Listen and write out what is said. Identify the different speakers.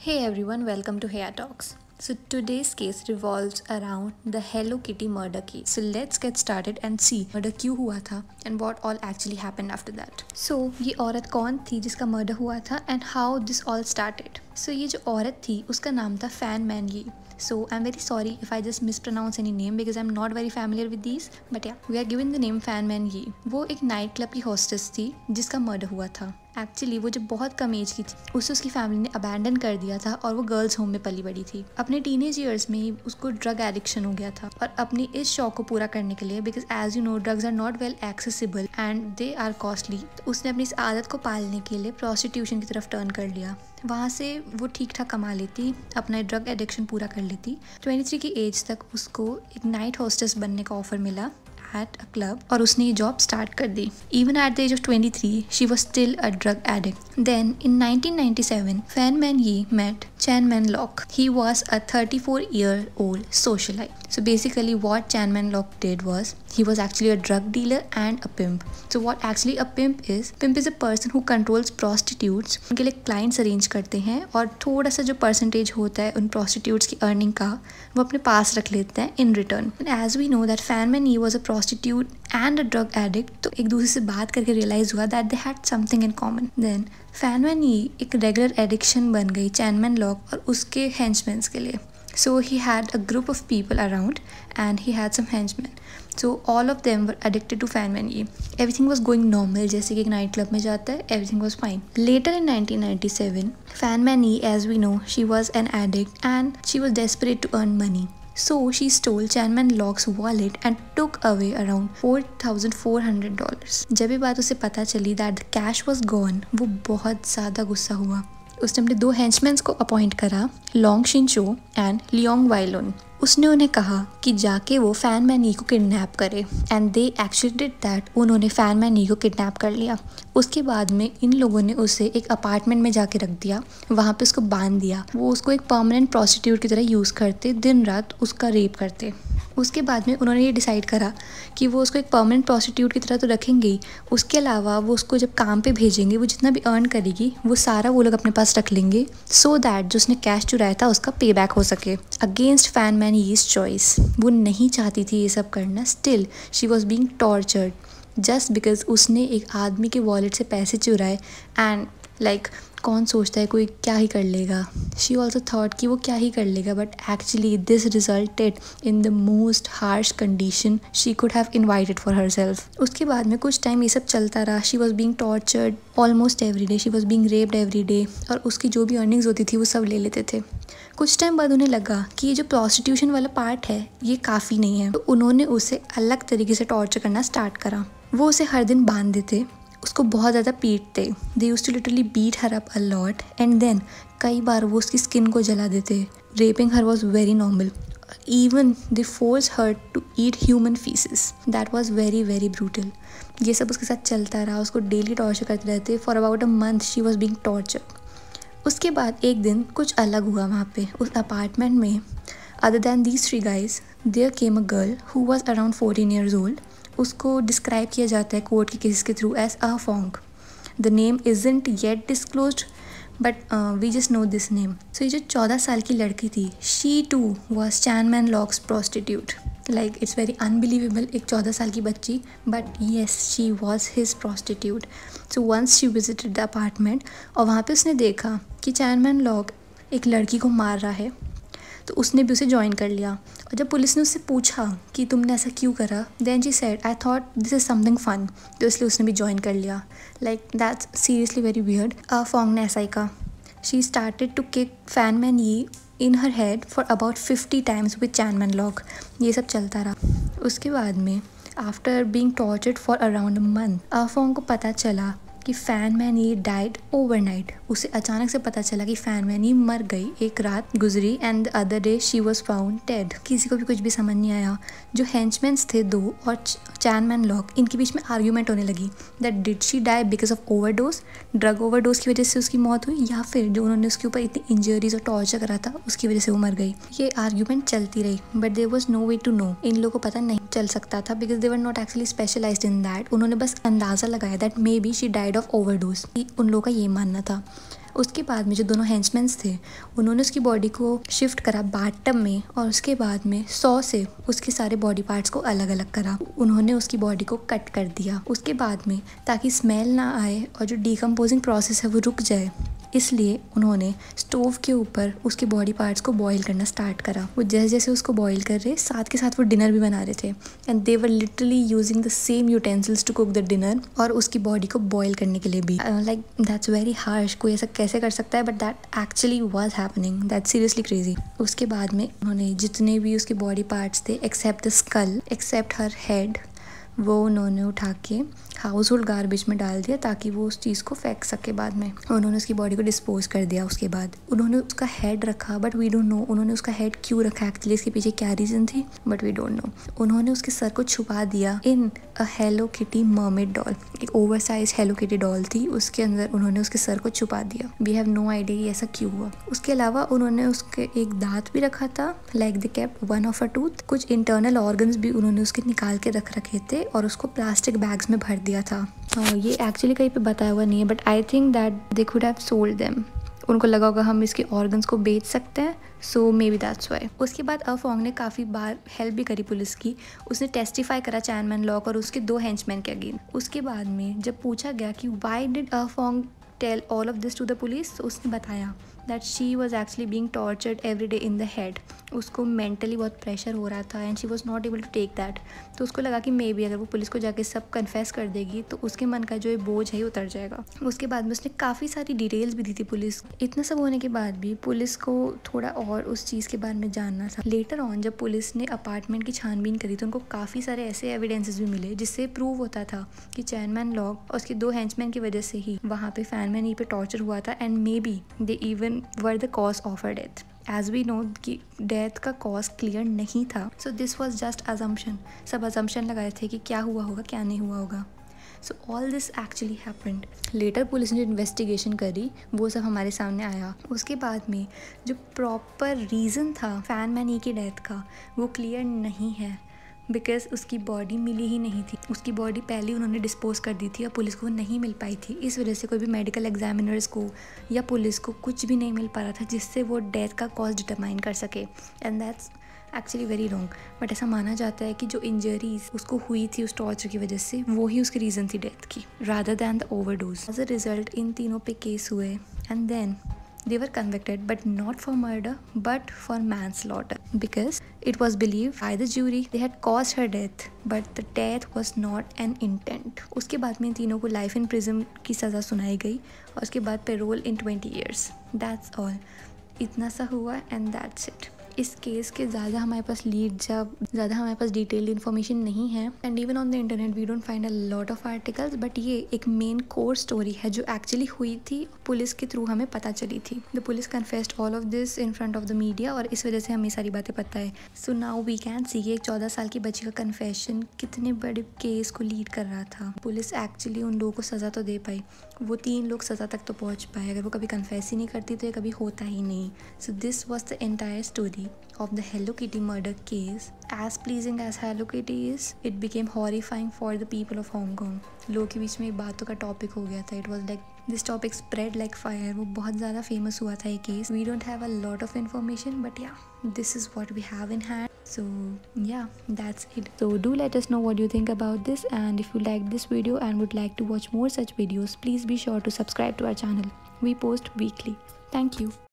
Speaker 1: Hey everyone, welcome to Hair Talks. So today's case revolves around the Hello Kitty murder case. So let's get started and see murder क्यों हुआ था and what all actually happened after that. So ये औरत कौन थी जिसका murder हुआ था and how this all started. So ये जो औरत थी उसका नाम था फैन मैन यी. So I'm very sorry if I just mispronounce any name because I'm not very familiar with these. But yeah, we are given the name fan Man यी. वो एक नाइट क्लब की हॉस्टेस थी जिसका murder हुआ था. Actually वो जब बहुत कम एज की थी उसे उसकी फैमिली ने अबैंडन कर दिया था और वो गर्ल्स होम में पली बड़ी थी. अपने टीनेज ईयर्स में ही उसको ड्रग एडिक्शन हो गया था और अपनी इस शौक को पूरा करने के लिए because as you know drugs are not well accessible and they are costly, तो उसने अपनी इस आदत को पालने के लिए प्रोस्टिट्यूशन की तरफ टर्न कर लिया. वहाँ से वो ठीक ठाक कमा लेती, अपना ड्रग एडिक्शन पूरा कर लेती. 23 की एज तक उसको एक नाइट हॉस्टेस बनने का ऑफर मिला at a club और उसने ये जॉब स्टार्ट कर दी. Even at the age of 23, she was still a drug addict. Then in 1997, Fan Man Yi met Chan Man Lok. He was a 34-year-old socialite. So basically what Chan Man Lok did was he was actually a drug dealer and a pimp. So what actually a pimp is a person who controls prostitutes. उनके लिए clients arrange करते हैं और थोड़ा सा जो percentage होता है उन prostitutes की earning का वो अपने पास रख लेते हैं in return. And as we know that Fan Man Yi was a prostitute and a drug addict, तो एक दूसरे से बात करके realize हुआ that they had something in common. Then Fan Man Yi एक regular addiction बन गई Chan Man Lok और उसके henchmen के लिए. So he had a group of people around and he had some henchmen. So all of them were addicted to Fan Man Yi. Everything was going normal, जैसे कि एक night club में जाता है, everything was fine. Later in 1997, Fan Man Yi, as we know, she was an addict and she was desperate to earn money. So she stole Chan Man Lok's wallet and took away around $4,400. जब ये बात उसे पता चली that the cash was gone, वो बहुत ज़्यादा गुस्सा हुआ. उसने अपने 2 हेंचमैन्स को अपॉइंट करा, लॉन्ग शिनचो एंड लियोंग वाइलोन. उसने उन्हें कहा कि जाके वो फैन मैन यी को किडनैप करे and they actually did that. उन्होंने फैन मैन यी को किडनैप कर लिया. उसके बाद में इन लोगों ने उसे एक अपार्टमेंट में जाके रख दिया, वहाँ पे उसको बांध दिया. वो उसको एक परमानेंट प्रोस्टिट्यूट की तरह यूज़ करते, दिन रात उसका रेप करते. उसके बाद में उन्होंने ये डिसाइड करा कि वो उसको एक परमानेंट प्रोस्टिट्यूट की तरह तो रखेंगे ही, उसके अलावा वो उसको जब काम पे भेजेंगे वो जितना भी अर्न करेगी वो सारा वो लोग अपने पास रख लेंगे सो दैट जो उसने कैश चुराया था उसका पे बैक हो सके. अगेंस्ट फैन मैन यीज चॉइस, वो नहीं चाहती थी ये सब करना. Still she was being tortured just because उसने एक आदमी के वॉलेट से पैसे चुराए एंड लाइक कौन सोचता है कोई क्या ही कर लेगा. शी ऑल्सो थॉट कि वो क्या ही कर लेगा, but actually this resulted in the most harsh condition she could have invited for her self. उसके बाद में कुछ टाइम ये सब चलता रहा. She was being tortured almost every day, she was being raped every day और उसकी जो भी अर्निंग्स होती थी वो सब ले लेते थे. कुछ टाइम बाद उन्हें लगा कि ये जो प्रोस्टिट्यूशन वाला पार्ट है ये काफ़ी नहीं है, तो उन्होंने उसे अलग तरीके से टॉर्चर करना स्टार्ट करा. वो उसे हर दिन बांध देते, उसको बहुत ज़्यादा पीटते. They used to literally beat her up a lot and then कई बार वो उसकी स्किन को जला देते. Raping her was very normal. Even they force her to eat human faeces. That was very very brutal. ये सब उसके साथ चलता रहा, उसको डेली टॉर्चर करते रहते. For about a month she was being torture. उसके बाद एक दिन कुछ अलग हुआ वहाँ पे उस अपार्टमेंट में. Other than these 3 guys, there came a girl who was around 14 years old. उसको डिस्क्राइब किया जाता है कोर्ट के केसेस के through as a Fong. The name isn't yet disclosed but we just know this name. So ये जो 14 साल की लड़की थी, she too was chain man locks prostitute. Like it's very unbelievable, एक 14 साल की बच्ची, but yes she was his prostitute. So once she visited the apartment और वहाँ पे उसने देखा कि चैन मैन लॉक एक लड़की को मार रहा है, तो उसने भी उसे ज्वाइन कर लिया. और जब पुलिस ने उससे पूछा कि तुमने ऐसा क्यों करा, then she said I thought this is something fun, तो इसलिए उसने भी ज्वाइन कर लिया. Like that's seriously very weird. Fong ने ऐसा ही कहा. She started to kick Fan Man Yi in her head for about 50 times with Chan Man Lok. ये सब चलता रहा. उसके बाद में after being tortured for around a month Fong को पता चला कि फैन मैन यी डाइड ओवरनाइट. उसे अचानक से पता चला कि फैन मैन यी मर गई, एक रात गुजरी and the other day she was found dead. किसी को भी कुछ भी समझ नहीं आया. जो हेंचमैन्स थे 2 और चैन मैन लॉक, इनके बीच में आर्ग्यूमेंट होने लगी that did she die because of overdose, drug overdose की वजह से उसकी मौत हुई, या फिर जो उन्होंने उसके ऊपर इतनी इंजरीज और टॉर्चर करा था उसकी वजह से वो मर गई. ये आर्ग्यूमेंट चलती रही but there was no way to know. इन लोगों को पता नहीं चल सकता था because they were not actually specialized in that. उन्होंने बस अंदाज़ा लगाया that maybe she died of overdose. उन लोगों का ये मानना था. उसके बाद में जो दोनों हेंचमैन्स थे उन्होंने उसकी बॉडी को शिफ्ट करा बाथटब में और उसके बाद में 100 से उसके सारे बॉडी पार्ट्स को अलग अलग करा। उन्होंने उसकी बॉडी को कट कर दिया। उसके बाद में ताकि स्मेल ना आए और जो डिकम्पोजिंग प्रोसेस है वो रुक जाए, इसलिए उन्होंने स्टोव के ऊपर उसके बॉडी पार्ट्स को बॉईल करना स्टार्ट करा। वो जैसे जैसे उसको बॉईल कर रहे साथ के साथ वो डिनर भी बना रहे थे and they were literally using the same utensils to cook the dinner और उसकी बॉडी को बॉईल करने के लिए भी। लाइक दैट्स वेरी हार्श, कोई ऐसा कैसे कर सकता है, but that actually was happening. That's seriously crazy. उसके बाद में उन्होंने जितने भी उसके बॉडी पार्ट्स थे except the skull, except her head, वो उन्होंने उठा के हाउस होल्ड गार्बेज में डाल दिया ताकि वो उस चीज़ को फेंक सके। बाद में उन्होंने उसकी बॉडी को डिस्पोज कर दिया। उसके बाद उन्होंने उसका हेड रखा, बट वी डोंट नो उन्होंने उसका हेड क्यों रखा एक्चुअली, इसके पीछे क्या रीज़न थी, बट वी डोंट नो। उन्होंने उसके सर को छुपा दिया इन अ हेलो किटी मर्मेड डॉल। एक over size hello kitty doll थी, उसके अंदर उन्होंने उसके सर को छुपा दिया। वी हैव नो आइडिया कि ऐसा क्यों हुआ। उसके अलावा उन्होंने उसके एक दांत भी रखा था, like they kept one of a tooth. कुछ इंटरनल ऑर्गन्स भी उन्होंने उसके निकाल के रख रखे थे और उसको प्लास्टिक बैग्स में भर दिया था। ये एक्चुअली कहीं पे बताया हुआ नहीं है, but I think that they could have sold them. उनको लगा होगा हम इसके ऑर्गन्स को बेच सकते हैं, सो मे बी दैट्स वाई। उसके बाद अफोंग ने काफ़ी बार हेल्प भी करी पुलिस की। उसने टेस्टिफाई करा चैन मैन लॉक और उसके 2 हेंचमैन के अगेंस्ट। उसके बाद में जब पूछा गया कि why did Ah Fong tell all of this to the police, तो उसने बताया that she was actually being tortured every day in the head. उसको मेंटली बहुत प्रेशर हो रहा था and she was not able to take that. तो उसको लगा कि मे बी अगर वो पुलिस को जाके सब कन्फेस कर देगी तो उसके मन का जो बोझ है उतर जाएगा। उसके बाद में उसने काफ़ी सारी डिटेल्स भी दी थी पुलिस। इतना सब होने के बाद भी पुलिस को थोड़ा और उस चीज़ के बारे में जानना था। लेटर ऑन जब पुलिस ने अपार्टमेंट की छानबीन करी तो उनको काफ़ी सारे ऐसे एविडेंसेस भी मिले जिससे प्रूव होता था कि चैन मैन लॉक और उसके 2 हेंचमैन की वजह से ही वहाँ पे फैन मैन पे टॉर्चर हुआ था and maybe they even were the cause of her death. As we know कि डेथ का कॉज क्लियर नहीं था, so this was just assumption. सब अजम्पशन लगाए थे कि क्या हुआ होगा क्या नहीं हुआ होगा। So all this actually happened. Later police ने इन्वेस्टिगेशन करी, वो सब हमारे सामने आया। उसके बाद में जो प्रॉपर रीज़न था फैन मैन की डेथ का वो क्लियर नहीं है, बिकॉज उसकी बॉडी मिली ही नहीं थी। उसकी बॉडी पहले उन्होंने डिस्पोज कर दी थी और पुलिस को वो नहीं मिल पाई थी। इस वजह से कोई भी मेडिकल एग्जामिनर्स को या पुलिस को कुछ भी नहीं मिल पा रहा था जिससे वो डेथ का कॉज डिटरमाइन कर सके, and that's actually very wrong. But ऐसा माना जाता है कि जो इंजरीज उसको हुई थी उस टॉर्चर की वजह से वो ही उसकी रीज़न थी डेथ की, rather than the overdose. As a result in तीनों पे केस हुए and then they were convicted, but not for murder but for manslaughter, because it was believed by the jury they had caused her death, but the death was not an intent. उसके बाद में इन तीनों को life in prison की सज़ा सुनाई गई और उसके बाद payroll in 20 years. That's all. इतना सा हुआ एंड दैट्स इट। इस केस के ज़्यादा हमारे पास ज़्यादा हमारे पास डिटेल्ड इन्फॉर्मेशन नहीं है and even on the internet we don't find a lot of articles, but ये एक मेन कोर स्टोरी है जो एक्चुअली हुई थी, पुलिस के थ्रू हमें पता चली थी। The police confessed all of this in front of the media और इस वजह से हमें सारी बातें पता है। So now we can see एक 14 साल की बच्ची का कन्फेशन कितने बड़े केस को लीड कर रहा था। पुलिस एक्चुअली उन लोगों को सज़ा तो दे पाई, वो 3 लोग सज़ा तक तो पहुँच पाए। अगर वो कभी कन्फेस ही नहीं करती तो ये कभी होता ही नहीं। सो this was the entire story of the Hello Kitty murder case. As pleasing as Hello Kitty is, it became horrifying for the people of Hong Kong. लोगों के बीच में बातों का टॉपिक हो गया था। It was like this topic spread like fire. वो बहुत ज़्यादा फेमस हुआ था ये case. We don't have a lot of information, but yeah, this is what we have in hand. So yeah, that's it. So do let us know what you think about this, and if you liked this video and would like to watch more such videos, please be sure to subscribe to our channel. We post weekly. Thank you.